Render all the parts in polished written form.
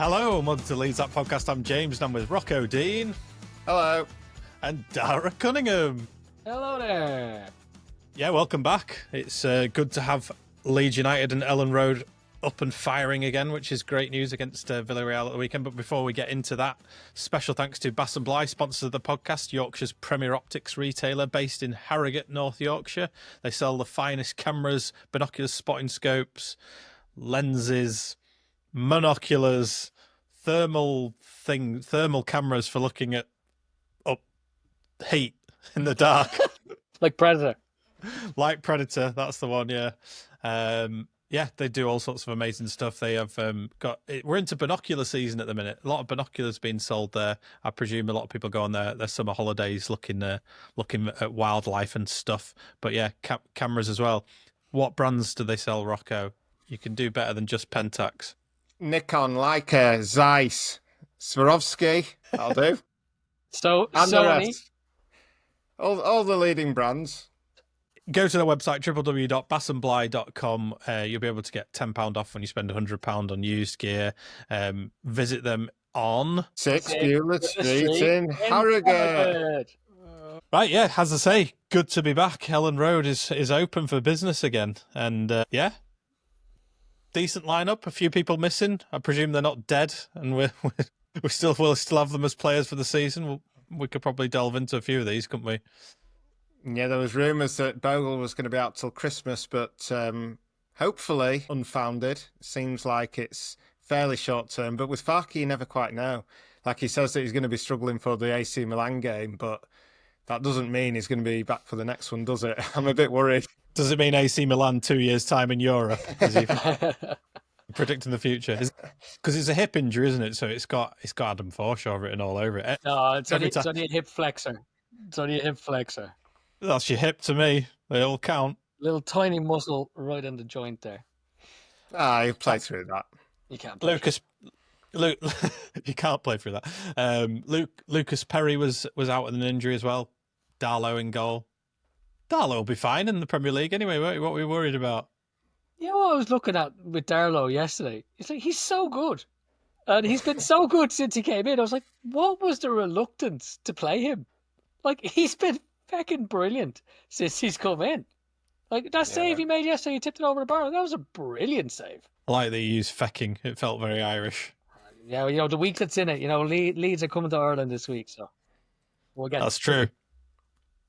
Hello, Mud to Leeds, that podcast. I'm James, and I'm with Rocco Dean. Hello. And Darragh Cunningham. Hello there. Yeah, welcome back. It's good to have Leeds United and Elland Road up and firing again, which is great news against Villareal at the weekend. But before we get into that, special thanks to Bass & Bligh, sponsors of the podcast, Yorkshire's premier optics retailer based in Harrogate, North Yorkshire. They sell the finest cameras, binoculars, spotting scopes, lenses, monoculars, thermal cameras for looking at heat in the dark. Like Predator. Like Predator, that's the one, yeah. Yeah, they do all sorts of amazing stuff. They have we're into binocular season at the minute. A lot of binoculars being sold there. I presume a lot of people go on their summer holidays looking at wildlife and stuff. But yeah, cameras as well. What brands do they sell, Rocco? You can do better than just Pentax. Nikon, Leica, Zeiss, Swarovski. That'll do. So And the Sony. rest. All the leading brands. Go to their website, www.bassandbligh.com. You'll be able to get £10 off when you spend £100 on used gear. Visit them on 6 Beulah Street in Harrogate. Right, yeah, as I say, good to be back. Elland Road is open for business again. And yeah, decent lineup. A few people missing. I presume they're not dead, and we'll still have them as players for the season. We could probably delve into a few of these, couldn't we? Yeah, there was rumours that Bogle was going to be out till Christmas, but hopefully unfounded. Seems like it's fairly short term, but with Farke, you never quite know. Like, he says that he's going to be struggling for the AC Milan game, but that doesn't mean he's going to be back for the next one, does it? I'm a bit worried. Does it mean AC Milan 2 years' time in Europe? Is he predicting the future? Because it's a hip injury, isn't it? So it's got Adam Forshaw written all over it. No, it's only a hip flexor. It's only a hip flexor. That's your hip to me. They all count. Little tiny muscle right in the joint there. You play through that. You can't. Luke, you can't play through that. Lucas Perry was out with an injury as well. Darlow in goal. Darlow will be fine in the Premier League anyway. What are we worried about? You know what I was looking at with Darlow yesterday? It's like, he's so good. And he's been so good since he came in. I was like, what was the reluctance to play him? Like, he's been fucking brilliant since he's come in. Like, that save he made yesterday, he tipped it over the bar. That was a brilliant save. I like that you used fecking. It felt very Irish. Yeah, you know, the week that's in it, you know, Leeds are coming to Ireland this week, so we'll get That's true.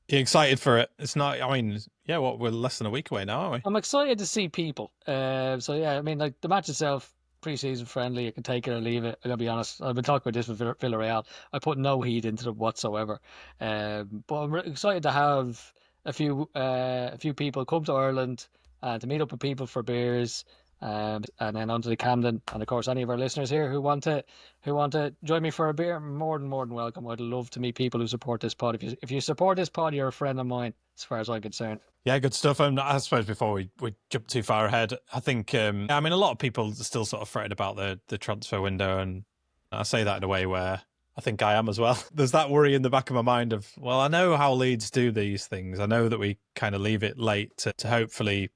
You excited for it? It's not, I mean, yeah, we're less than a week away now, aren't we? I'm excited to see people. So, yeah, I mean, like, the match itself, pre-season friendly, you can take it or leave it. I'm going to be honest. I've been talking about this with Villareal. I put no heat into it whatsoever. But I'm excited to have a few people come to Ireland to meet up with people for beers, and then onto the Camden. And of course, any of our listeners here who want to join me for a beer, more than welcome. I'd love to meet people who support this pod. If you support this pod, you're a friend of mine, as far as I'm concerned. Yeah, good stuff. I suppose before we jump too far ahead, I think, I mean, a lot of people are still sort of fretting about the transfer window, and I say that in a way where I think I am as well. There's that worry in the back of my mind of, well, I know how Leeds do these things. I know that we kind of leave it late to hopefully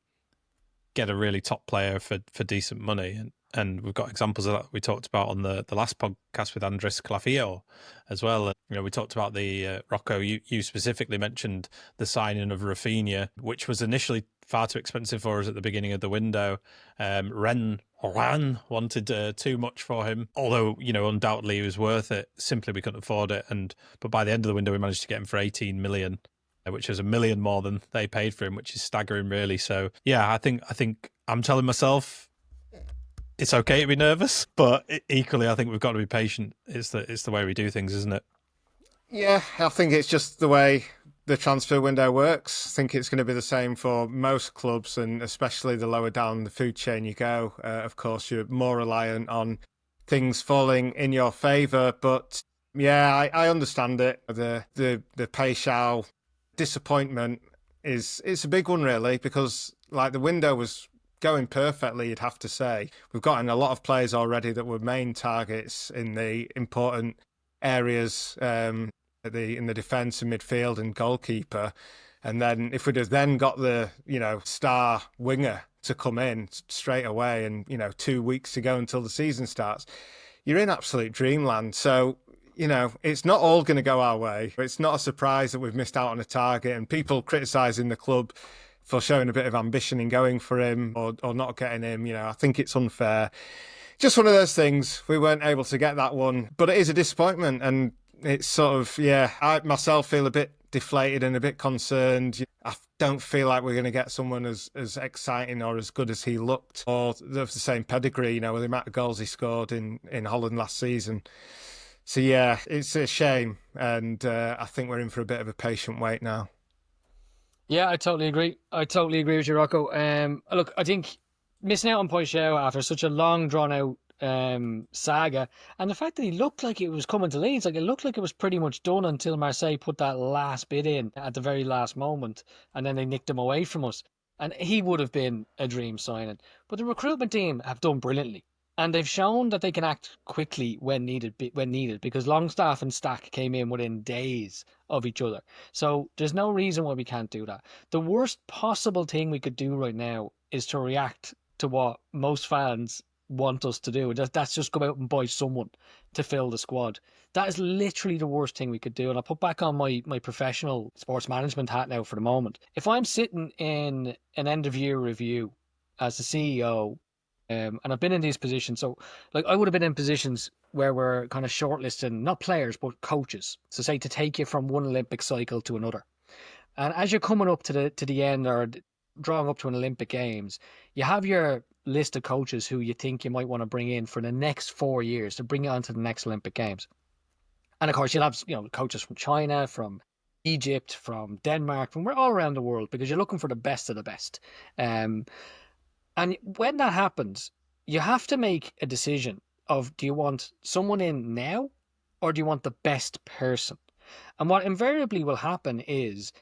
get a really top player for decent money. And we've got examples of that we talked about on the last podcast with Andres Calafio as well. You know, we talked about the Rocco, you specifically mentioned the signing of Rafinha, which was initially far too expensive for us at the beginning of the window. Ren wanted too much for him, although, you know, undoubtedly he was worth it. Simply we couldn't afford it. But by the end of the window, we managed to get him for 18 million, which was $1 million more than they paid for him, which is staggering, really. So yeah, I think I'm telling myself it's okay to be nervous, but equally, I think we've got to be patient. It's the way we do things, isn't it? Yeah, I think it's just the way the transfer window works. I think it's going to be the same for most clubs, and especially the lower down the food chain you go. Of course, you're more reliant on things falling in your favour. But yeah, I understand it. The Paixao disappointment is a big one, really, because like the window was going perfectly, you'd have to say. We've gotten a lot of players already that were main targets in the important areas in the defence and midfield and goalkeeper. And then if we'd have then got the, star winger to come in straight away and, 2 weeks to go until the season starts, you're in absolute dreamland. So, you know, it's not all going to go our way. It's not a surprise that we've missed out on a target, and people criticising the club for showing a bit of ambition in going for him or not getting him. You know, I think it's unfair. Just one of those things. We weren't able to get that one, but it is a disappointment. And it's sort of, yeah, I myself feel a bit deflated and a bit concerned. I don't feel like we're going to get someone as exciting or as good as he looked, or of the same pedigree, you know, with the amount of goals he scored in Holland last season. So, yeah, it's a shame. And I think we're in for a bit of a patient wait now. Yeah, I totally agree. I totally agree with you, Rocco. Look, I think missing out on Paixao after such a long, drawn-out saga, and the fact that he looked like it was coming to Leeds, like it looked like it was pretty much done until Marseille put that last bit in at the very last moment, and then they nicked him away from us. And he would have been a dream signing. But the recruitment team have done brilliantly. And they've shown that they can act quickly when needed, because Longstaff and Stack came in within days of each other. So there's no reason why we can't do that. The worst possible thing we could do right now is to react to what most fans want us to do. That's just go out and buy someone to fill the squad. That is literally the worst thing we could do. And I'll put back on my professional sports management hat now for the moment. If I'm sitting in an end of year review as the CEO, and I've been in these positions, so like I would have been in positions where we're kind of shortlisting not players but coaches. So say to take you from one Olympic cycle to another, and as you're coming up to the end or drawing up to an Olympic Games, you have your list of coaches who you think you might want to bring in for the next 4 years to bring you on to the next Olympic Games. And of course, you'll have coaches from China, from Egypt, from Denmark, from all around the world, because you're looking for the best of the best. And when that happens, you have to make a decision of, do you want someone in now or do you want the best person? And what invariably will happen is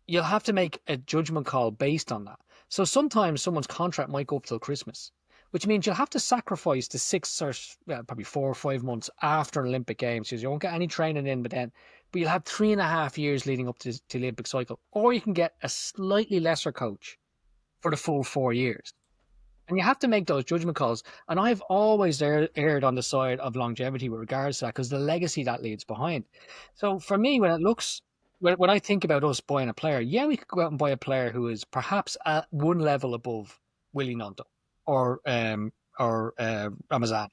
you'll have to make a judgment call based on that. So sometimes someone's contract might go up till Christmas, which means you'll have to sacrifice the 6 or probably 4 or 5 months after Olympic Games, because you won't get any training in, but you'll have 3.5 years leading up to the Olympic cycle. Or you can get a slightly lesser coach for the full 4 years. And you have to make those judgment calls. And I've always erred on the side of longevity with regards to that, because the legacy that leaves behind. So for me, when I think about us buying a player, yeah, we could go out and buy a player who is perhaps at one level above Willie Gnonto or Ramazan.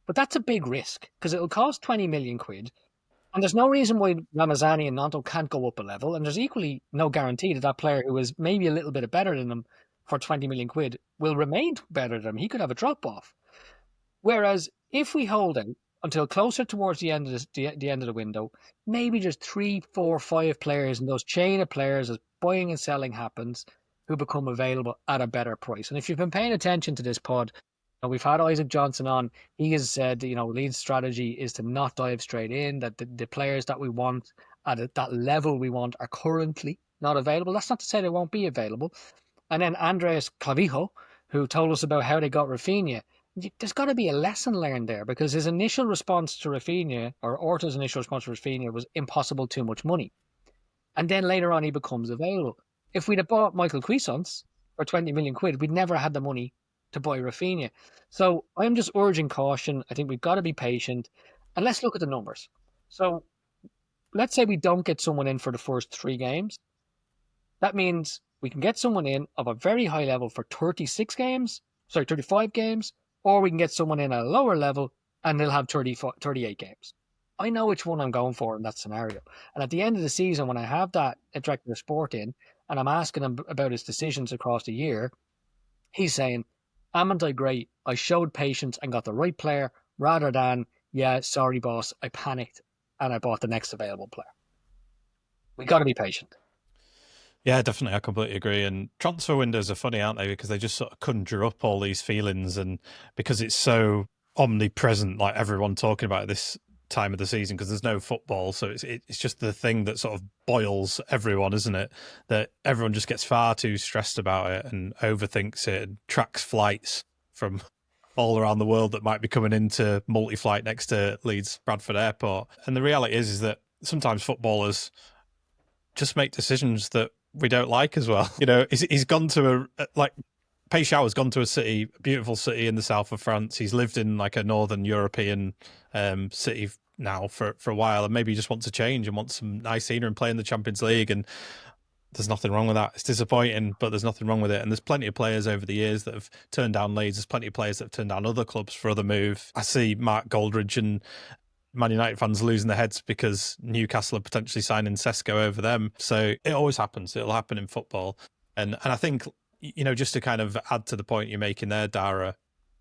But that's a big risk, because it'll cost 20 million quid. And there's no reason why Ramazani and Gnonto can't go up a level. And there's equally no guarantee that that player who is maybe a little bit better than them for 20 million quid will remain better than him. He could have a drop off. Whereas if we hold out until closer towards the end of the window, maybe just 3, 4, 5 players in those chain of players as buying and selling happens, who become available at a better price. And if you've been paying attention to this pod, we've had Isaac Johnson on. He has said, Leeds' strategy is to not dive straight in, that the players that we want at that level we want are currently not available. That's not to say they won't be available. And then Andres Clavijo, who told us about how they got Rafinha. There's got to be a lesson learned there, because his initial response to Rafinha, or Orta's initial response to Rafinha, was impossible, too much money. And then later on, he becomes available. If we'd have bought Michael Cuisance for 20 million quid, we'd never had the money to buy Rafinha. So I'm just urging caution. I think we've got to be patient, and let's look at the numbers. So let's say we don't get someone in for the first 3 games. That means we can get someone in of a very high level for 35 games, or we can get someone in at a lower level and they'll have 38 games. I know which one I'm going for in that scenario. And at the end of the season, when I have that director of sport in and I'm asking him about his decisions across the year, he's saying, "Amn't I great? I showed patience and got the right player," rather than, "Yeah, sorry, boss, I panicked and I bought the next available player." We got to be patient. Yeah, definitely. I completely agree. And transfer windows are funny, aren't they? Because they just sort of conjure up all these feelings, and because it's so omnipresent, like everyone talking about it this time of the season, because there's no football, so it's just the thing that sort of boils everyone, isn't it? That everyone just gets far too stressed about it and overthinks it and tracks flights from all around the world that might be coming into multi-flight next to Leeds Bradford Airport. And the reality is that sometimes footballers just make decisions that we don't like as well. He's gone to Paixao has gone to a beautiful city in the south of France. He's lived in like a northern European city now for a while, and maybe he just wants to change and wants some nice scenery and play in the Champions League. And there's nothing wrong with that. It's disappointing, but there's nothing wrong with it. And there's plenty of players over the years that have turned down Leeds. There's plenty of players that have turned down other clubs for other moves. I see Mark Goldridge and Man United fans losing their heads because Newcastle are potentially signing Sesko over them. So it always happens. It'll happen in football. And I think, just to kind of add to the point you're making there, Darragh,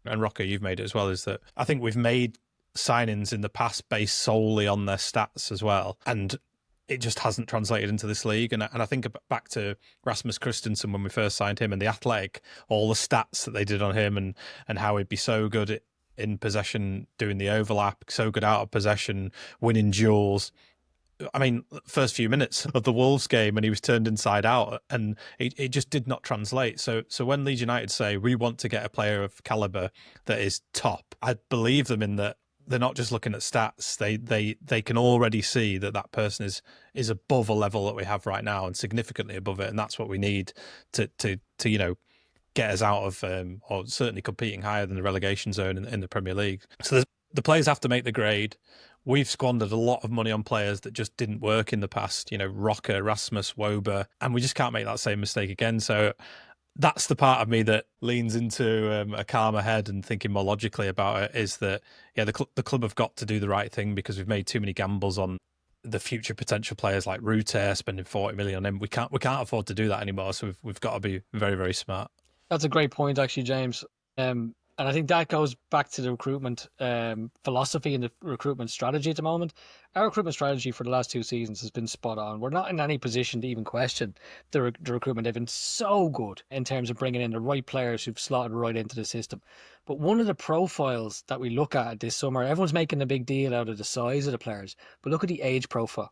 and Rocco, you've made it as well, is that I think we've made signings in the past based solely on their stats as well. And it just hasn't translated into this league. And I think back to Rasmus Christensen when we first signed him and the Athletic, all the stats that they did on him and how he'd be so good in possession, doing the overlap, so good out of possession, winning duels. I mean, first few minutes of the Wolves game and he was turned inside out and it just did not translate. So when Leeds United say we want to get a player of calibre that is top, I believe them in that they're not just looking at stats. They can already see that person is above a level that we have right now and significantly above it. And that's what we need to get us out of, or certainly competing higher than the relegation zone in the Premier League. So the players have to make the grade. We've squandered a lot of money on players that just didn't work in the past, Rocker, Rasmus, Wober, and we just can't make that same mistake again. So that's the part of me that leans into a calmer head and thinking more logically about it, is that, the club have got to do the right thing because we've made too many gambles on the future potential players like Ruter, spending 40 million on him. We can't afford to do that anymore. So we've got to be very, very smart. That's a great point, actually, James. And I think that goes back to the recruitment philosophy and the recruitment strategy at the moment. Our recruitment strategy for the last 2 seasons has been spot on. We're not in any position to even question the recruitment. They've been so good in terms of bringing in the right players who've slotted right into the system. But one of the profiles that we look at this summer, everyone's making a big deal out of the size of the players, but look at the age profile.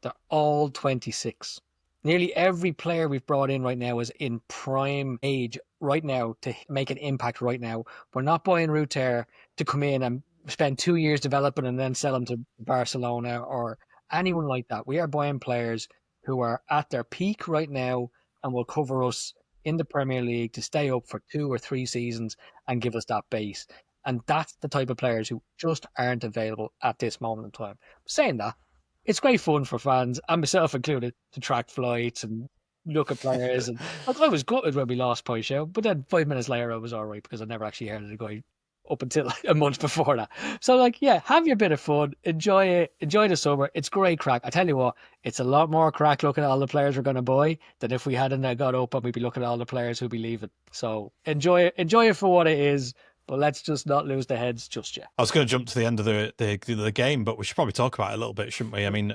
They're all 26. Nearly every player we've brought in right now is in prime age right now to make an impact right now. We're not buying Ruter to come in and spend 2 years developing and then sell them to Barcelona or anyone like that. We are buying players who are at their peak right now and will cover us in the Premier League to stay up for 2 or 3 seasons and give us that base. And that's the type of players who just aren't available at this moment in time. Saying that, it's great fun for fans, and myself included, to track flights and look at players. And I was gutted when we lost Paixao, but then 5 minutes later I was all right because I never actually heard of the guy up until a month before that. So have your bit of fun, enjoy it, enjoy the summer. It's great crack. I tell you what, it's a lot more crack looking at all the players we're going to buy than if we hadn't got up and we'd be looking at all the players who'd be leaving. So enjoy it for what it is. But let's just not lose the heads just yet. I was going to jump to the end of the game, but we should probably talk about it a little bit, shouldn't we? I mean,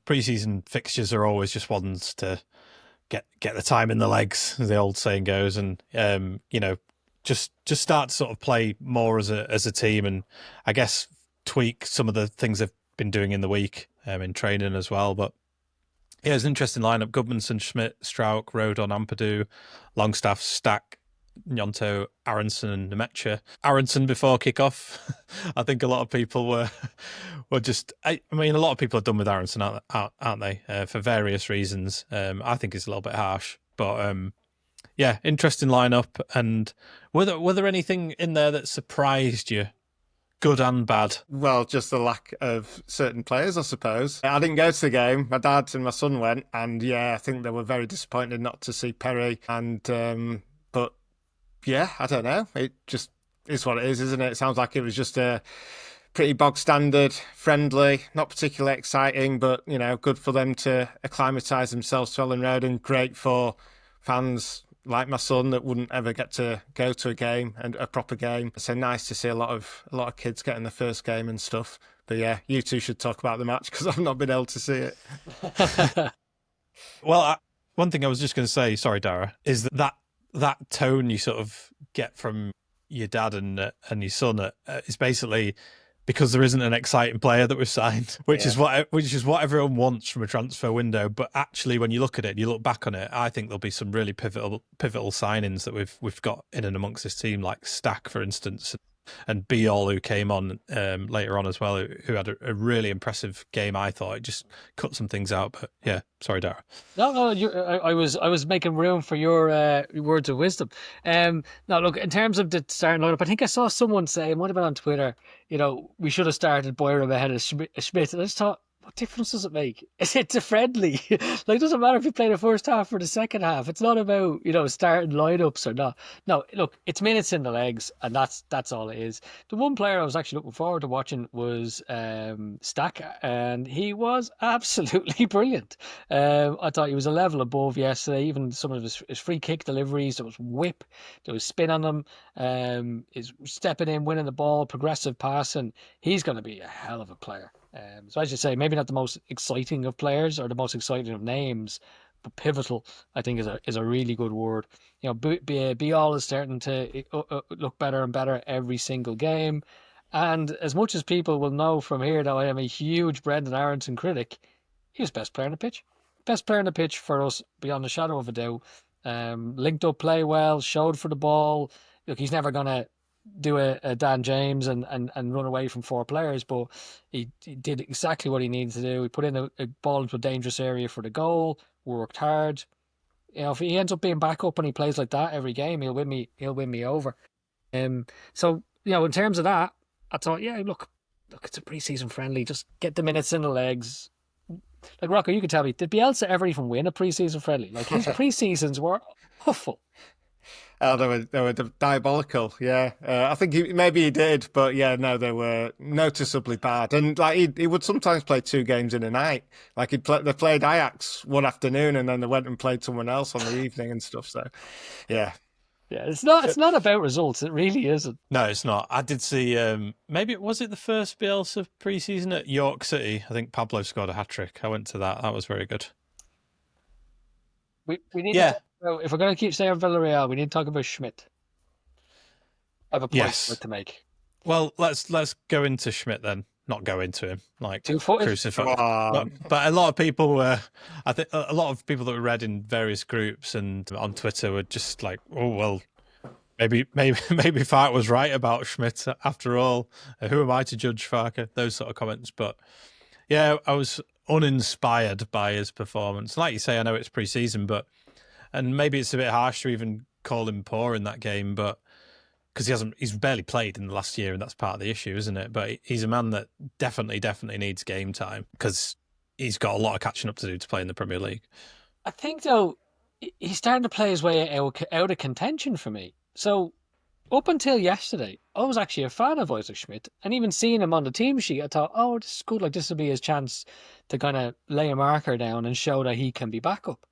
preseason fixtures are always just ones to get the time in the legs, as the old saying goes, and just start to sort of play more as a team, and I guess tweak some of the things they've been doing in the week in training as well. But yeah, it's an interesting lineup: Gudmundsson, Schmidt, Strauch, Rodon, Ampadu, Longstaff, Stack, Gnonto, Aronson and Nemecha. Aronson before kick-off. I think a lot of people were just... I mean, a lot of people are done with Aronson, aren't they? For various reasons. I think it's a little bit harsh. But yeah, interesting lineup. And were there anything in there that surprised you? Good and bad? Well, just the lack of certain players, I suppose. I didn't go to the game. My dad and my son went. And yeah, I think they were very disappointed not to see Perry. And but yeah, I don't know. It just is what it is, isn't it? It sounds like it was just a pretty bog standard, friendly, not particularly exciting, but, good for them to acclimatise themselves to Elland Road, and great for fans like my son that wouldn't ever get to go to a game, and a proper game. So nice to see a lot of kids getting the first game and stuff. But yeah, you two should talk about the match because I've not been able to see it. Well, one thing I was just going to say, sorry, Darragh, is that tone you sort of get from your dad and your son is basically because there isn't an exciting player that we've signed, which is what everyone wants from a transfer window. But actually, when you look at it, you look back on it, I think there'll be some really pivotal signings that we've got in and amongst this team, like Stack, for instance. and Be All, who came on later on as well, who had a really impressive game. I thought it just cut some things out, but yeah, sorry, Darragh. No, I was making room for your words of wisdom. Now look, in terms of the starting lineup, I think I saw someone say, it might have been on Twitter, we should have started Boyer ahead of Schmidt. And I just thought, what difference does it make? It's a friendly. Like, it doesn't matter if you play the first half or the second half. It's not about, starting lineups or not. No, look, it's minutes in the legs, and that's all it is. The one player I was actually looking forward to watching was Stack, and he was absolutely brilliant. I thought he was a level above yesterday. Even some of his free kick deliveries, there was whip, there was spin on them, is stepping in, winning the ball, progressive passing. He's going to be a hell of a player. So as you say, maybe not the most exciting of players or the most exciting of names, but pivotal, I think, is a really good word. Be All is starting to look better and better every single game. And as much as people will know from here that I am a huge Brendan Aronson critic, he was best player on the pitch. Best player on the pitch for us, beyond a shadow of a doubt. Linked up play well, showed for the ball. Look, he's never going to do a Dan James and run away from four players, but he did exactly what he needed to do. He put in a ball into a dangerous area for the goal, worked hard. If he ends up being back up and he plays like that every game, he'll win me over. So in terms of that, I thought, yeah, look, it's a pre-season friendly. Just get the minutes in the legs. Like, Rocco, you could tell me, did Bielsa ever even win a pre-season friendly? Like, his pre-seasons were awful. Oh, they were diabolical. Yeah, I think maybe he did, but yeah, no, they were noticeably bad. And like he would sometimes play 2 games in a night. Like they played Ajax one afternoon, and then they went and played someone else on the evening and stuff. So, yeah. Yeah, it's not about results. It really isn't. No, it's not. I did see, maybe was it the first Bielsa pre-season at York City? I think Pablo scored a hat-trick. I went to that. That was very good. We need to talk about, if we're going to keep saying Villareal, we need to talk about Schmidt. I have a point to make. Well, let's go into Schmidt then. Not go into him, like crucify. But a lot of people were, I think, a lot of people that were read in various groups and on Twitter were just like, oh well, maybe Farke was right about Schmidt after all. Who am I to judge Farke? Those sort of comments. But yeah, I was uninspired by his performance. Like you say, I know it's pre-season, and maybe it's a bit harsh to even call him poor in that game, but because he's barely played in the last year, and that's part of the issue, isn't it? But he's a man that definitely needs game time because he's got a lot of catching up to do to play in the Premier League. I think, though, he's starting to play his way out of contention for me. So up until yesterday, I was actually a fan of Isaac Schmidt, and even seeing him on the team sheet, I thought, oh, this is good. Like, this will be his chance to kind of lay a marker down and show that he can be backup.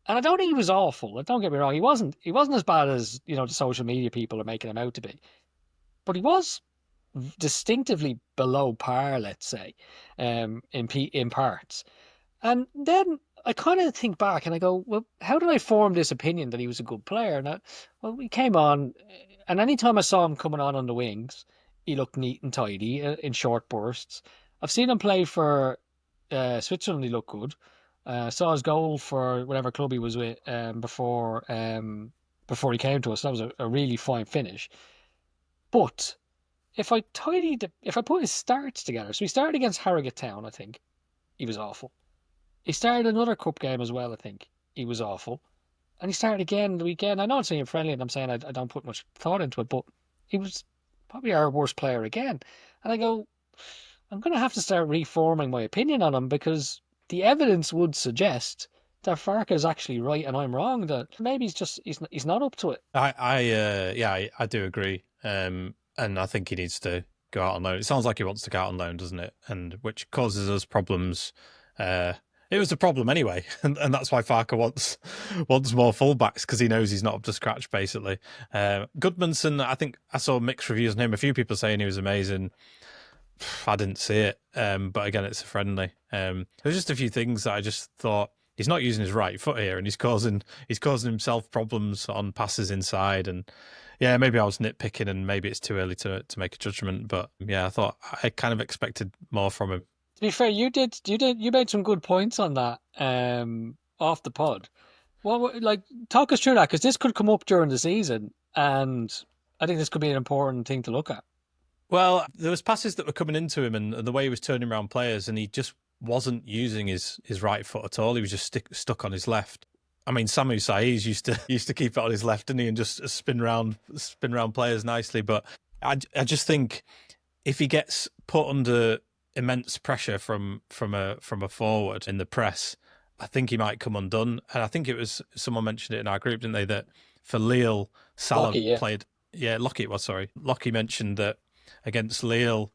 And I don't think he was awful. Don't get me wrong. He wasn't as bad as, the social media people are making him out to be. But he was distinctively below par, let's say, in parts. And then I kind of think back and I go, well, how did I form this opinion that he was a good player? And he came on, and anytime I saw him coming on the wings, he looked neat and tidy in short bursts. I've seen him play for Switzerland. He looked good. Saw his goal for whatever club he was with before he came to us. That was a really fine finish. But if I put his starts together, so he started against Harrogate Town, I think he was awful. He started another cup game as well, I think he was awful, and he started again the weekend. I know it's saying friendly, and I'm saying I don't put much thought into it, but he was probably our worst player again. And I go, I'm going to have to start reforming my opinion on him because the evidence would suggest that Farke is actually right and I'm wrong. That maybe he's not up to it. I do agree. And I think he needs to go out on loan. It sounds like he wants to go out on loan, doesn't it? And which causes us problems. It was a problem anyway, and that's why Farke wants more fullbacks because he knows he's not up to scratch. Basically, Goodmanson. I think I saw mixed reviews on him. A few people saying he was amazing. I didn't see it, but again, it's a friendly. There's just a few things that I just thought he's not using his right foot here, and he's causing himself problems on passes inside. And yeah, maybe I was nitpicking, and maybe it's too early to make a judgment. But yeah, I thought I kind of expected more from him. To be fair, you made some good points on that off the pod. Well, like, talk us through that because this could come up during the season, and I think this could be an important thing to look at. Well, there was passes that were coming into him, and the way he was turning around players, and he just wasn't using his right foot at all. He was just stuck on his left. I mean, Samu Saiz used to keep it on his left, didn't he, and just spin round players nicely. But I just think if he gets put under immense pressure from a forward in the press, I think he might come undone. And I think it was someone mentioned it in our group, didn't they, that for Lille, Salah played. Yeah, Lockie was, sorry. Lockie mentioned that against Lille,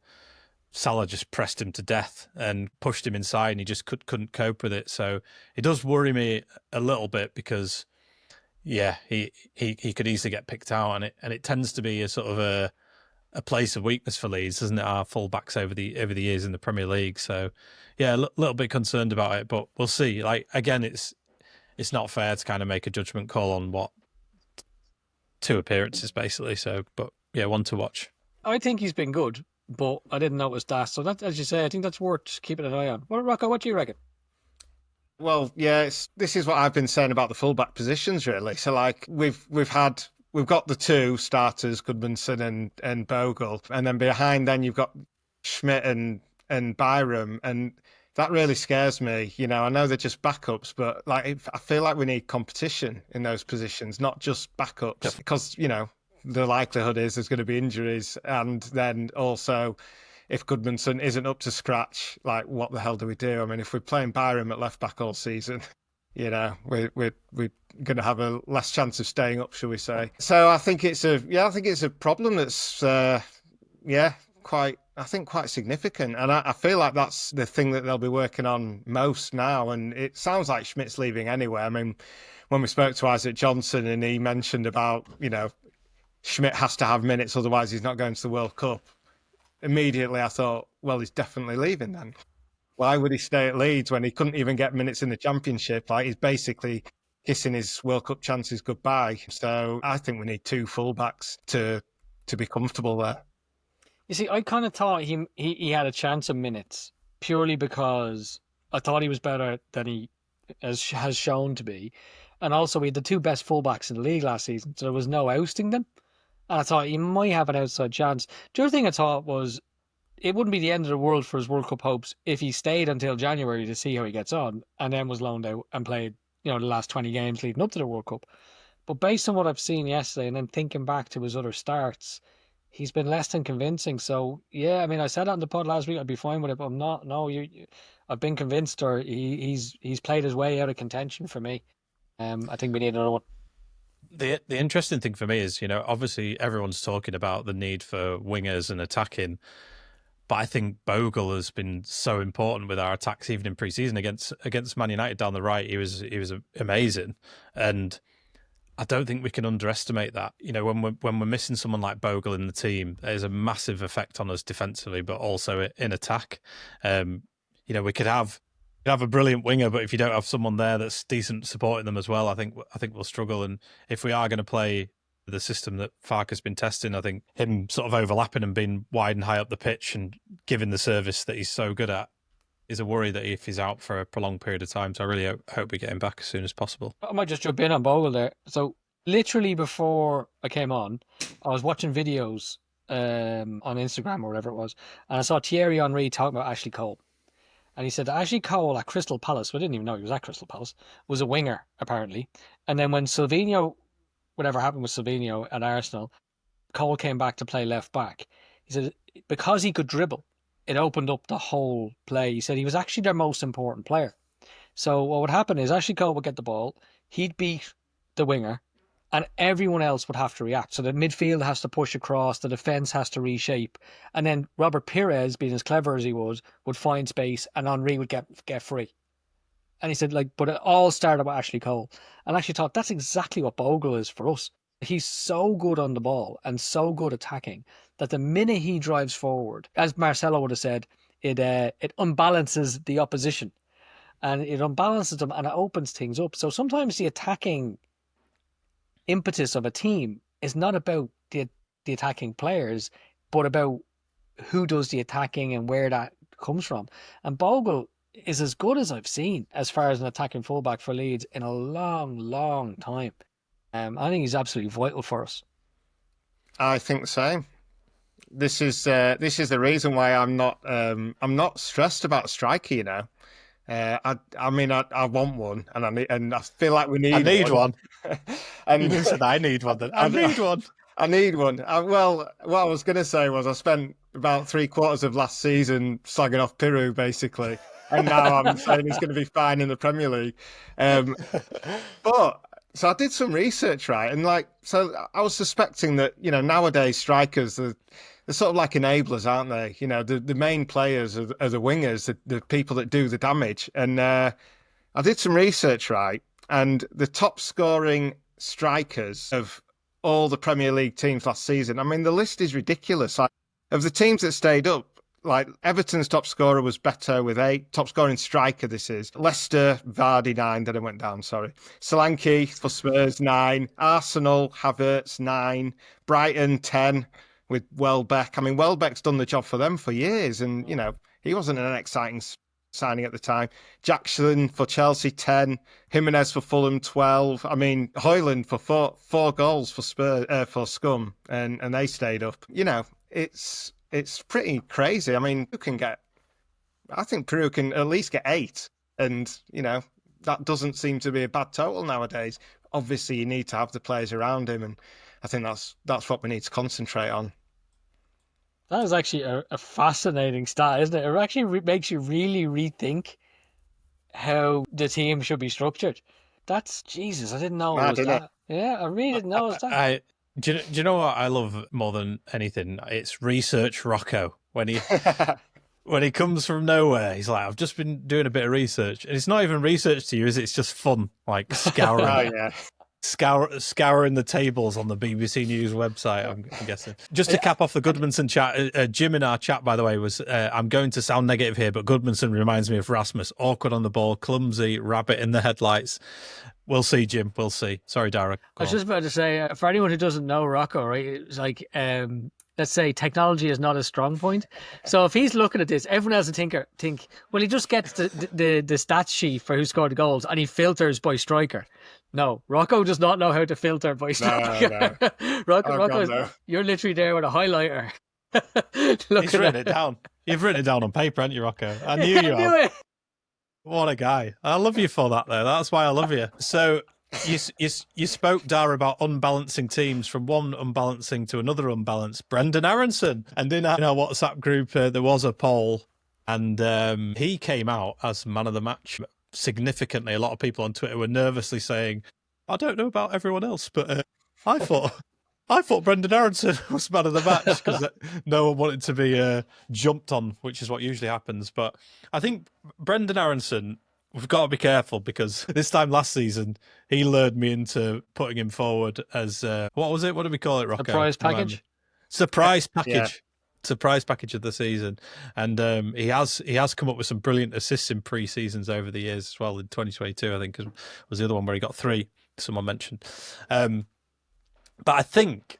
Salah just pressed him to death and pushed him inside, and he just couldn't cope with it. So it does worry me a little bit because, yeah, he could easily get picked out, and it tends to be a sort of a place of weakness for Leeds, isn't it? Our fullbacks over the years in the Premier League. So yeah, a little bit concerned about it, but we'll see. Like again, it's not fair to kind of make a judgment call on what 2 appearances basically. So, but yeah, one to watch. I think he's been good, but I didn't notice that. So that, as you say, I think that's worth keeping an eye on. Well, Rocco, what do you reckon? Well, yeah, this is what I've been saying about the fullback positions, really. So, like, we've got the 2 starters, Goodmanson and Bogle, and then behind then you've got Schmidt and Byram, and that really scares me. You know, I know they're just backups, but like I feel like we need competition in those positions, not just backups, because you know the likelihood is there's going to be injuries, and then also if Goodmanson isn't up to scratch, like what the hell do we do? I mean, if we're playing Byram at left back all season, you know, we're going to have a less chance of staying up, shall we say? So I think it's a problem that's quite significant, and I feel like that's the thing that they'll be working on most now. And it sounds like Schmidt's leaving anyway. I mean, when we spoke to Isaac Johnson and he mentioned about, you know, Schmidt has to have minutes, otherwise he's not going to the World Cup. Immediately I thought, well, he's definitely leaving then. Why would he stay at Leeds when he couldn't even get minutes in the Championship? Like, he's basically kissing his World Cup chances goodbye. So I think we need 2 fullbacks to be comfortable there. You see, I kind of thought he had a chance of minutes purely because I thought he was better than he has shown to be. And also, we had the 2 best fullbacks in the league last season, so there was no ousting them. And I thought he might have an outside chance. The other thing I thought was it wouldn't be the end of the world for his World Cup hopes if he stayed until January to see how he gets on and then was loaned out and played, you know, the last 20 games leading up to the World Cup. But based on what I've seen yesterday and then thinking back to his other starts, he's been less than convincing. So, yeah, I mean, I said that on the pod last week, I'd be fine with it, but I'm not. No, I've been convinced, or he's played his way out of contention for me. I think we need another one. The interesting thing for me is, you know, obviously everyone's talking about the need for wingers and attacking, but I think Bogle has been so important with our attacks, even in pre-season against Man United down the right. He was amazing, and I don't think we can underestimate that. You know, when we're missing someone like Bogle in the team, there's a massive effect on us defensively, but also in attack. You know, we could have a brilliant winger, but if you don't have someone there that's decent supporting them as well, I think we'll struggle. And if we are going to play the system that Farke's been testing, I think him sort of overlapping and being wide and high up the pitch and giving the service that he's so good at is a worry that if he's out for a prolonged period of time. So I really hope we get him back as soon as possible. I might just jump in on Bogle there. So literally before I came on, I was watching videos on Instagram or whatever it was, and I saw Thierry Henry talking about Ashley Cole. And he said that Ashley Cole at Crystal Palace, well, I didn't even know he was at Crystal Palace, was a winger, apparently. And then when whatever happened with Silvino at Arsenal, Cole came back to play left back. He said because he could dribble, it opened up the whole play. He said he was actually their most important player. So what would happen is Ashley Cole would get the ball, he'd beat the winger, and everyone else would have to react. So the midfield has to push across, the defence has to reshape, and then Robert Pires, being as clever as he was, would find space, and Henry would get free. And he said, but it all started with Ashley Cole. And I actually thought that's exactly what Bogle is for us. He's so good on the ball and so good attacking that the minute he drives forward, as Marcelo would have said, it unbalances the opposition. And it unbalances them and it opens things up. So sometimes the attacking impetus of a team is not about the attacking players, but about who does the attacking and where that comes from. And Bogle is as good as I've seen as far as an attacking fullback for Leeds in a long, long time. I think he's absolutely vital for us. I think the same. This is the reason why I'm not stressed about a striker. You know, I mean, I want one, and I feel like we need. I need one. And You said I need one. Then I need one. I need one. Well, what I was going to say was I spent about 3/4 of last season slagging off Piru, basically, and now I'm saying he's going to be fine in the Premier League. But so I did some research, right, and so I was suspecting that nowadays strikers they're sort of like enablers, aren't they? The main players are the wingers, the people that do the damage. And I did some research, right, and the top scoring strikers of all the Premier League teams last season. I mean, the list is ridiculous. Like, of the teams that stayed up, like Everton's top scorer was Beto with 8. Top scoring striker, this is. Leicester, Vardy, 9. Then it went down, sorry. Solanke for Spurs, 9. Arsenal, Havertz, 9. Brighton, 10 with Welbeck. I mean, Welbeck's done the job for them for years. And, he wasn't an exciting signing at the time. Jackson for Chelsea, 10. Jimenez for Fulham, 12. I mean, Højlund for four goals for Spurs, for Scum, and they stayed up. It's pretty crazy. I mean, I think Peru can at least get 8, and that doesn't seem to be a bad total nowadays. Obviously, you need to have the players around him, and I think that's what we need to concentrate on. That is actually a fascinating stat, isn't it? It actually makes you really rethink how the team should be structured. That's Jesus. I didn't know it was that. Yeah, I really didn't know it was that. Do you know what I love more than anything? It's research Rocco. When he comes from nowhere, he's like, I've just been doing a bit of research. And it's not even research to you, is it? It's just fun, like scouring. Oh, yeah. Scouring the tables on the BBC News website, I'm guessing. Just to cap off the Goodmanson chat, Jim in our chat, by the way, was, I'm going to sound negative here, but Goodmanson reminds me of Rasmus. Awkward on the ball, clumsy, rabbit in the headlights. We'll see, Jim. We'll see. Sorry, Darragh. I was just about to say, for anyone who doesn't know Rocco, right, it's like, let's say technology is not a strong point. So if he's looking at this, everyone else would think, well, he just gets the stats sheet for who scored the goals and he filters by striker. No, Rocco does not know how to filter by striker. No. Rocco, you're literally there with a highlighter. He's written it down. You've written it down on paper, haven't you, Rocco? I knew you have. What a guy. I love you for that, though. That's why I love you. So you spoke, Darragh, about unbalancing teams, from one unbalancing to another unbalanced. Brendan Aronson. And in our WhatsApp group, there was a poll, and he came out as man of the match significantly. A lot of people on Twitter were nervously saying, I don't know about everyone else, but I thought Brendan Aronson was man of the match, because no one wanted to be jumped on, which is what usually happens. But I think Brendan Aronson, we've got to be careful, because this time last season, he lured me into putting him forward as, what was it? What did we call it, Rocco? Surprise package? Surprise package. Yeah. Surprise package of the season. And he has come up with some brilliant assists in pre-seasons over the years as well. In 2022, I think, was the other one where he got 3, someone mentioned. But I think,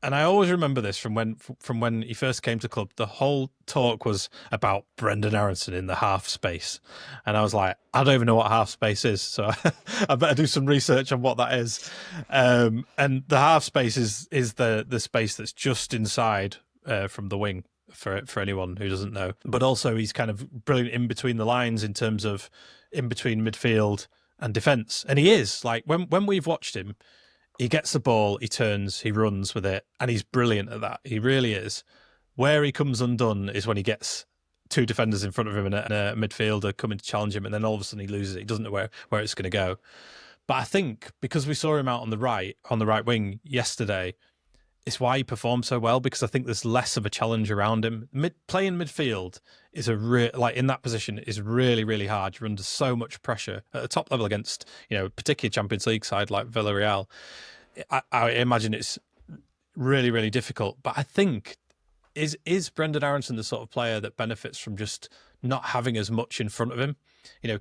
and I always remember this from when he first came to club, the whole talk was about Brendan Aronson in the half space. And I was like, I don't even know what half space is, so I better do some research on what that is. And the half space is the space that's just inside from the wing, for anyone who doesn't know. But also he's kind of brilliant in between the lines, in terms of in between midfield and defence. And he is, like, when we've watched him, he gets the ball, he turns, he runs with it, and he's brilliant at that. He really is. Where he comes undone is when he gets 2 defenders in front of him and a midfielder coming to challenge him, and then all of a sudden he loses it. He doesn't know where it's going to go. But I think because we saw him out on the right wing yesterday, it's why he performed so well, because I think there's less of a challenge around him. Playing midfield is in that position is really, really hard. You're under so much pressure at the top level against, particularly Champions League side like Villareal. I imagine it's really, really difficult. But I think, is Brendan Aronson the sort of player that benefits from just not having as much in front of him?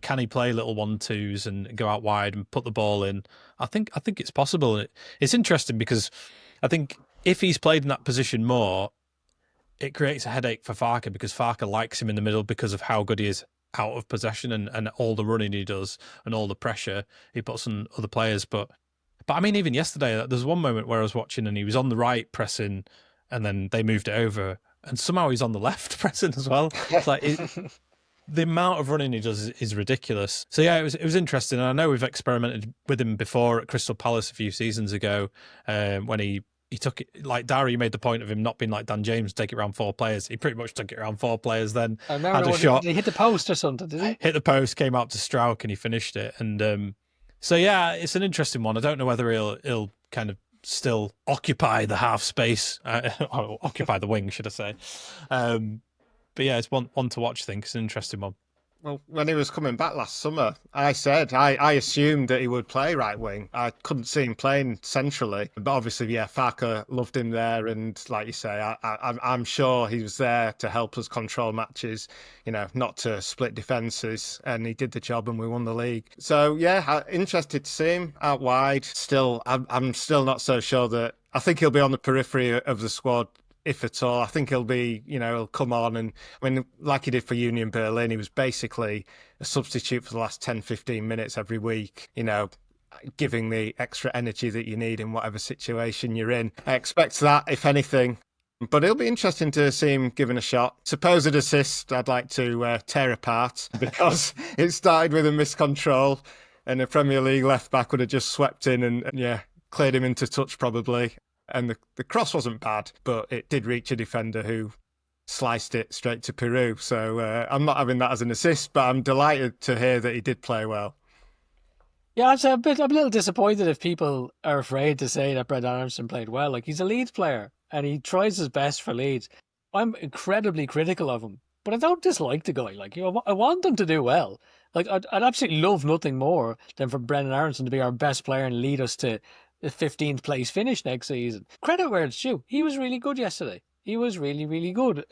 Can he play little 1-2s and go out wide and put the ball in? I think it's possible. It's interesting because I think if he's played in that position more, it creates a headache for Farke, because Farke likes him in the middle because of how good he is out of possession and all the running he does and all the pressure he puts on other players. But But I mean, even yesterday, there's one moment where I was watching and he was on the right pressing, and then they moved it over, and somehow he's on the left pressing as well. It's like the amount of running he does is ridiculous. So yeah, it was interesting. And I know we've experimented with him before at Crystal Palace a few seasons ago, when he took it, like Darragh, you made the point of him not being like Dan James, take it around 4 players. He pretty much took it around 4 players then. I remember, had a shot. Did he hit the post or something, did he? Hit the post, came out to Strauch, and he finished it. And so yeah, it's an interesting one. I don't know whether he'll kind of still occupy the half space, or occupy the wing, should I say. But yeah, it's one to watch, I think. It's an interesting one. Well, when he was coming back last summer, I said I assumed that he would play right wing. I couldn't see him playing centrally, but obviously, yeah, Farke loved him there, and like you say, I'm sure he was there to help us control matches, not to split defences, and he did the job, and we won the league. So yeah, interested to see him out wide. Still, I'm still not so sure that. I think he'll be on the periphery of the squad, if at all. I think he'll be, he'll come on, and like he did for Union Berlin, he was basically a substitute for the last 10, 15 minutes every week, giving the extra energy that you need in whatever situation you're in. I expect that, if anything. But it'll be interesting to see him given a shot. Supposed assist, I'd like to tear apart, because it started with a miscontrol, and the Premier League left back would have just swept in and cleared him into touch probably. And the cross wasn't bad, but it did reach a defender who sliced it straight to Peru. So I'm not having that as an assist, but I'm delighted to hear that he did play well. Yeah, I'm a little disappointed if people are afraid to say that Brett Aronson played well. Like, he's a Leeds player and he tries his best for Leeds. I'm incredibly critical of him, but I don't dislike the guy. Like, I want him to do well. Like, I'd absolutely love nothing more than for Brendan Aronson to be our best player and lead us to the 15th place finish next season. Credit where it's due. He was really good yesterday. He was really, really good.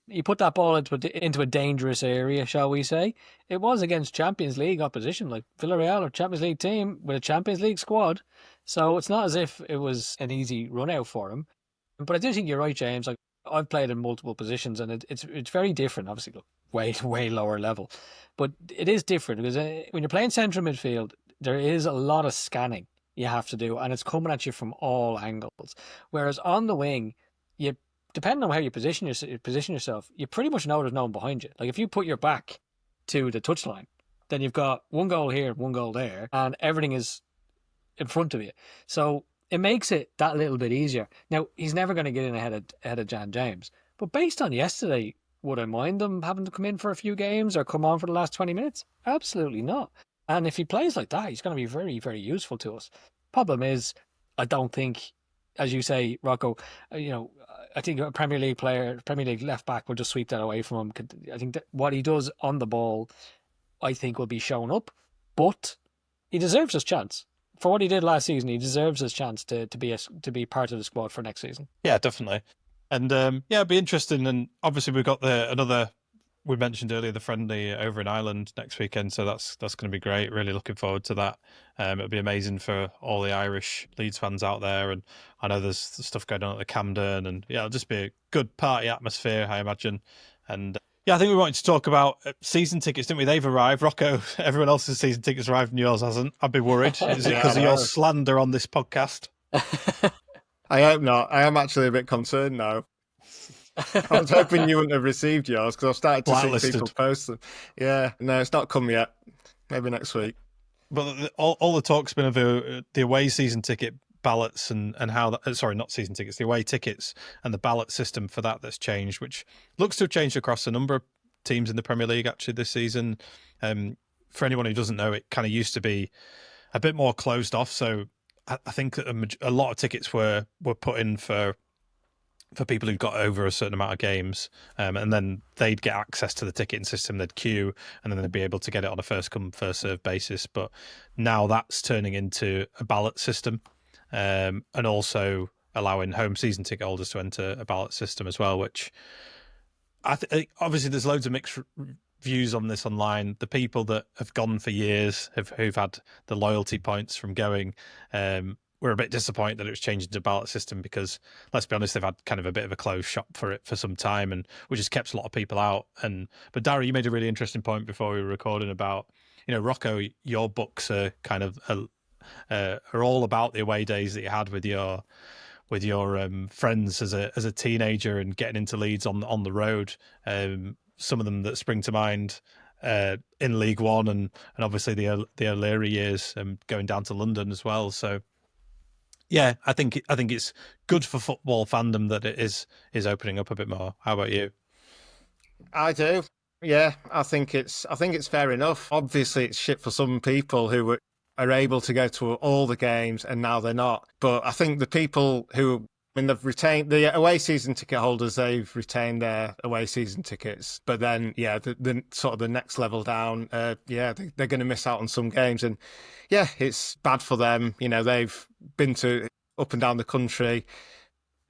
He put that ball into a dangerous area, shall we say. It was against Champions League opposition, like Villareal, a Champions League team with a Champions League squad. So it's not as if it was an easy run out for him. But I do think you're right, James. Like, I've played in multiple positions, and it's very different. Obviously, look, way lower level, but it is different because when you're playing central midfield, there is a lot of scanning you have to do, and it's coming at you from all angles. Whereas on the wing, depending on how you position yourself, you pretty much know there's no one behind you. Like, if you put your back to the touchline, then you've got one goal here, one goal there, and everything is in front of you. So it makes it that little bit easier. Now, he's never going to get in ahead of Jan James, but based on yesterday, would I mind them having to come in for a few games or come on for the last 20 minutes? Absolutely not. And if he plays like that, he's going to be very, very useful to us. Problem is, I don't think, as you say, Rocco, I think a Premier League left back will just sweep that away from him. I think that what he does on the ball, I think, will be shown up. But he deserves his chance. For what he did last season, he deserves his chance to be part of the squad for next season. Yeah, definitely. And it'd be interesting. And obviously we've got another, we mentioned earlier, the friendly over in Ireland next weekend. So that's going to be great. Really looking forward to that. It'll be amazing for all the Irish Leeds fans out there. And I know there's stuff going on at the Camden, and it'll just be a good party atmosphere, I imagine. And I think we wanted to talk about season tickets, didn't we? They've arrived. Rocco, everyone else's season tickets arrived and yours hasn't. I'd be worried. Is it because of your slander on this podcast? I hope not. I am actually a bit concerned now. I was hoping you wouldn't have received yours because I've started to see people post them. Yeah, no, it's not come yet. Maybe next week. But all the talk's been of the away season ticket ballots and how that, sorry, not season tickets, the away tickets and the ballot system for that's changed, which looks to have changed across a number of teams in the Premier League actually this season. For anyone who doesn't know, it kind of used to be a bit more closed off. So I think a lot of tickets were put in for people who got over a certain amount of games, and then they'd get access to the ticketing system, they'd queue, and then they'd be able to get it on a first come, first served basis. But now that's turning into a ballot system, and also allowing home season ticket holders to enter a ballot system as well, which obviously there's loads of mixed views on this online. The people that have gone for years, who've had the loyalty points from going, we're a bit disappointed that it was changed into a ballot system because, let's be honest, they've had kind of a bit of a closed shop for it for some time, and which has kept a lot of people out. But Darragh, you made a really interesting point before we were recording about, Rocco, your books are kind of are all about the away days that you had with your friends as a teenager and getting into Leeds on the road. Some of them that spring to mind in League One and obviously the O'Leary years, going down to London as well. So yeah, I think it's good for football fandom that it is opening up a bit more. How about you? I do. Yeah, I think it's fair enough. Obviously, it's shit for some people who are able to go to all the games and now they're not. But I think the people who, I mean, they've retained the away season ticket holders, they've retained their away season tickets. But then, yeah, the sort of the next level down, they're going to miss out on some games. And yeah, it's bad for them. You know, they've been to up and down the country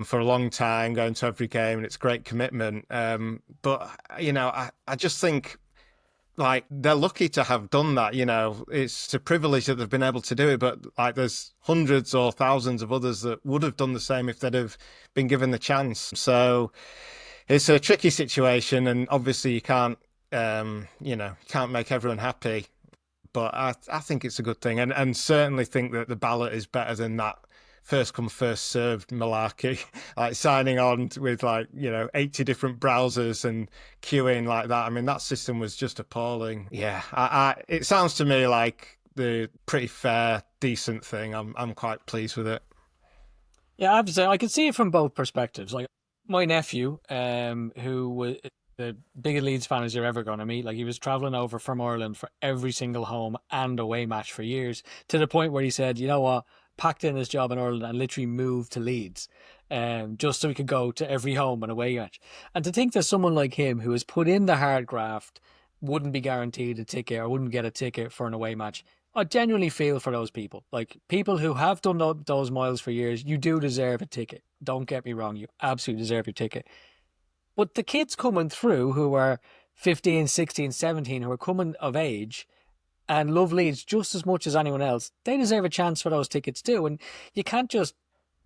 for a long time, going to every game, and it's great commitment. But you know, I just think like they're lucky to have done that. You know, it's a privilege that they've been able to do it. But like, there's hundreds or thousands of others that would have done the same if they'd have been given the chance. So it's a tricky situation, and obviously you can't, can't make everyone happy. But I think it's a good thing, and certainly think that the ballot is better than that first come first served malarkey, like signing on with 80 different browsers and queuing like that. I mean, that system was just appalling. Yeah, it sounds to me like the pretty fair, decent thing. I'm quite pleased with it. Yeah, I have to say I can see it from both perspectives. Like my nephew, who was the biggest Leeds fan as you're ever going to meet. Like, he was traveling over from Ireland for every single home and away match for years, to the point where he said, you know what, packed in his job in Ireland and literally moved to Leeds, just so he could go to every home and away match. And to think that someone like him, who has put in the hard graft, wouldn't be guaranteed a ticket or wouldn't get a ticket for an away match. I genuinely feel for those people. Like, people who have done those miles for years, you do deserve a ticket. Don't get me wrong, you absolutely deserve your ticket. But the kids coming through who are 15, 16, 17, who are coming of age and love Leeds just as much as anyone else, they deserve a chance for those tickets too. And you can't just,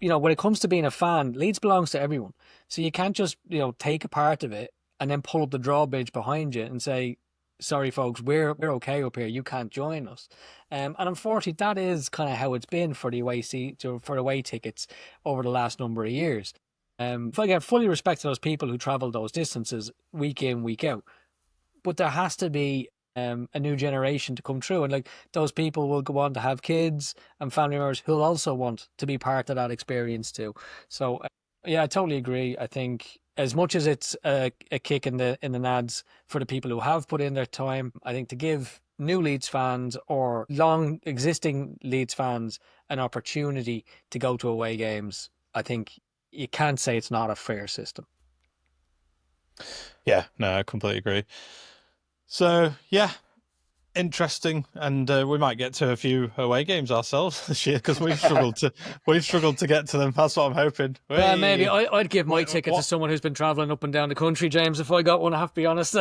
when it comes to being a fan, Leeds belongs to everyone. So you can't just, take a part of it and then pull up the drawbridge behind you and say, sorry folks, we're okay up here, you can't join us. And unfortunately, that is kind of how it's been for the away tickets over the last number of years. If I get fully respect to those people who travel those distances week in, week out, but there has to be a new generation to come through, and like, those people will go on to have kids and family members who'll also want to be part of that experience too. So yeah, I totally agree. I think as much as it's a kick in the nads for the people who have put in their time, I think to give new Leeds fans or long existing Leeds fans an opportunity to go to away games, I think you can't say it's not a fair system. Yeah, no, I completely agree. So yeah, interesting, and we might get to a few away games ourselves this year, because we've struggled to get to them. That's what I'm hoping. Well, maybe I'd give my ticket to someone who's been travelling up and down the country, James, if I got one. I have to be honest.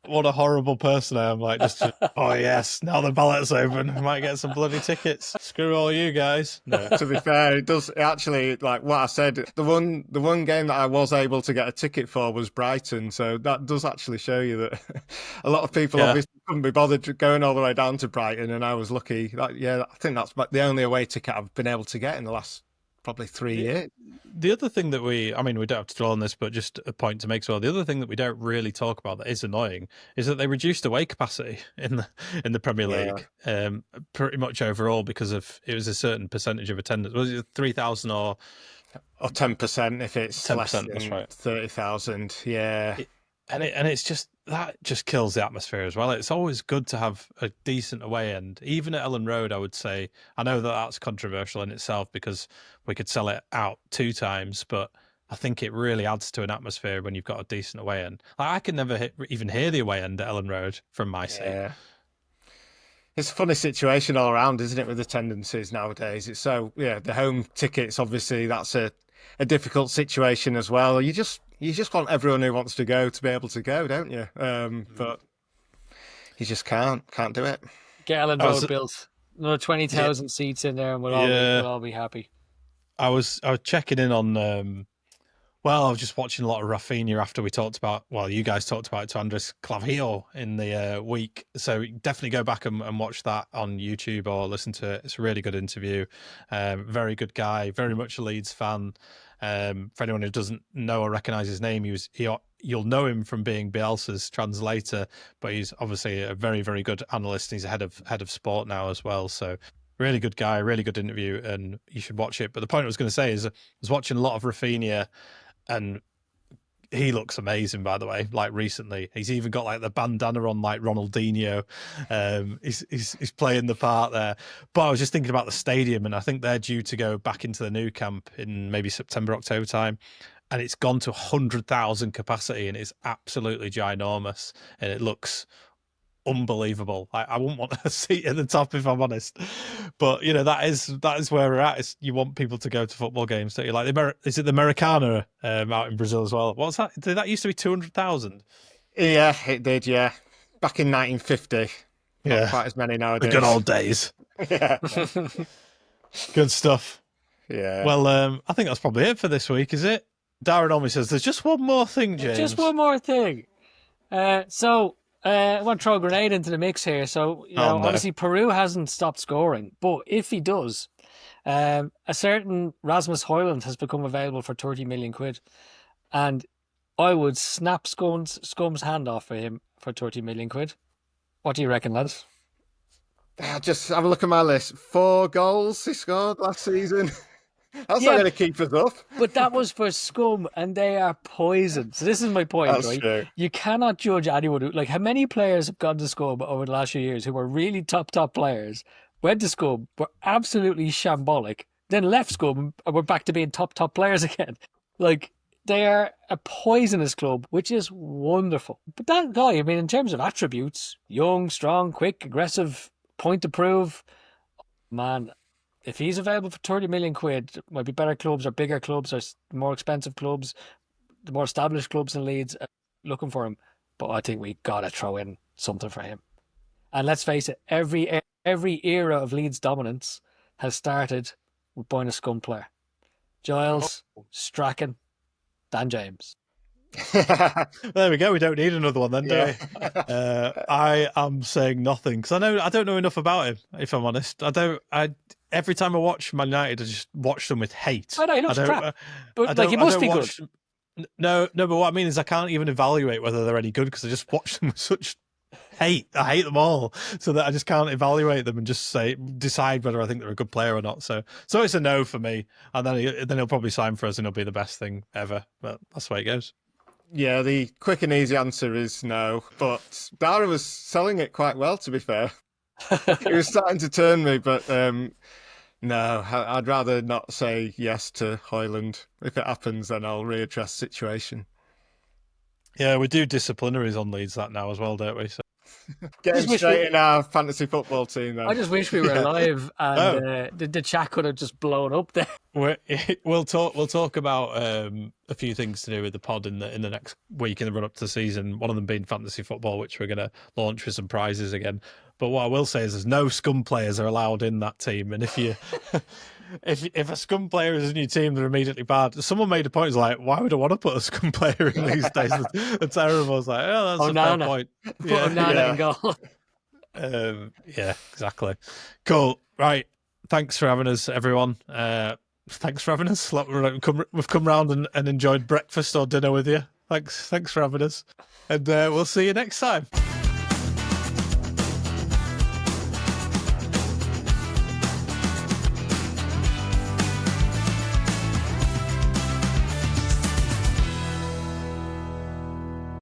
What a horrible person I am! Like, oh yes, now the ballot's open, I might get some bloody tickets. Screw all you guys. No. To be fair, it does actually, like what I said, the one game that I was able to get a ticket for was Brighton, so that does actually show you that a lot of people obviously couldn't be bothered going all the way down to Brighton, and I was lucky. I think that's the only away ticket I've been able to get in the last probably 3 years. The other thing that we don't have to dwell on this, but just a point to make as well. The other thing that we don't really talk about that is annoying is that they reduced away capacity in the Premier League, pretty much overall, because of it was a certain percentage of attendance. Was it 3,000 or 10% if it's 10%, less than that's right. 30,000? Yeah. And it's just, that just kills the atmosphere as well. It's always good to have a decent away end, even at Elland Road. I would say, I know that that's controversial in itself because we could sell it out 2 times, but I think it really adds to an atmosphere when you've got a decent away end. Like, I can never even hear the away end at Elland Road from my seat. It's a funny situation all around, isn't it, with attendances nowadays? It's so, the home tickets, obviously, that's a difficult situation as well. You just want everyone who wants to go to be able to go, don't you? But you just can't do it. Get Elland Road built. Another 20,000 seats in there, and we'll all be happy. I was checking in on Well, I was just watching a lot of Rafinha after we talked about, well, you guys talked about it to Andres Clavio in the week. So definitely go back and watch that on YouTube or listen to it. It's a really good interview. Very good guy, very much a Leeds fan. For anyone who doesn't know or recognise his name, you'll know him from being Bielsa's translator, but he's obviously a very, very good analyst. He's a head of sport now as well. So really good guy, really good interview, and you should watch it. But the point I was going to say is I was watching a lot of Rafinha, and he looks amazing, by the way. Like recently, he's even got like the bandana on, like Ronaldinho. He's playing the part there. But I was just thinking about the stadium, and I think they're due to go back into the new camp in maybe September, October time, and it's gone to 100,000 capacity, and it's absolutely ginormous, and it looks unbelievable. I wouldn't want a seat at the top if I'm honest, but that is where we're at. Is you want people to go to football games, don't you? Like is it the Americana out in Brazil as well? What's that? Did that used to be 200,000? Yeah, it did. Yeah, back in 1950. Yeah, not quite as many nowadays. The good old days. Yeah, good stuff. Yeah. Well, I think that's probably it for this week. Is it? Darren Olmy says there's just one more thing, James. Just one more thing. I want to throw a grenade into the mix here. So, no. Obviously Peru hasn't stopped scoring, but if he does, a certain Rasmus Højlund has become available for 30 million quid. And I would snap Scum's hand off for him for 30 million quid. What do you reckon, lads? Just have a look at my list. 4 goals he scored last season. That's not going to keep us up. But that was for Scum, and they are poison. So this is my point, That's right? true. You cannot judge anyone how many players have gone to Scum over the last few years who were really top players, went to Scum, were absolutely shambolic, then left Scum and were back to being top players again. They are a poisonous club, which is wonderful. But that guy, in terms of attributes, young, strong, quick, aggressive, point to prove, man, if he's available for 30 million quid, might be better clubs or bigger clubs or more expensive clubs, the more established clubs in Leeds looking for him. But I think we got to throw in something for him. And let's face it, every era of Leeds dominance has started with buying a Scum player. Giles, Strachan, Dan James. There we go. We don't need another one then, do we? I am saying nothing because I don't know enough about him. If I'm honest, every time I watch Man United, I just watch them with hate. I know he looks crap, but he must be good. No, but what I mean is I can't even evaluate whether they're any good because I just watch them with such hate. I hate them all, so that I just can't evaluate them and just decide whether I think they're a good player or not. So it's a no for me, and then he'll probably sign for us and it'll be the best thing ever. But that's the way it goes. Yeah, the quick and easy answer is no. But Darragh was selling it quite well, to be fair. He was starting to turn me, but no, I'd rather not say yes to Højlund. If it happens, then I'll readdress the situation. Yeah, we do disciplinaries on Leeds that now as well, don't we? So. Getting straight in our fantasy football team then. I just wish we were live and the chat could have just blown up there. We'll talk about a few things to do with the pod in the next week in the run up to the season. One of them being fantasy football, which we're going to launch with some prizes again. But what I will say is there's no Scum players are allowed in that team, and if you if a Scum player is in your team, they're immediately bad. Someone made a point. It's like, why would I want to put a Scum player in these days? They're terrible. It's like, that's a fair point. Put Onana in goal. Yeah, exactly. Cool. Right. Thanks for having us, everyone. Thanks for having us. We've come round and enjoyed breakfast or dinner with you. Thanks for having us. And we'll see you next time.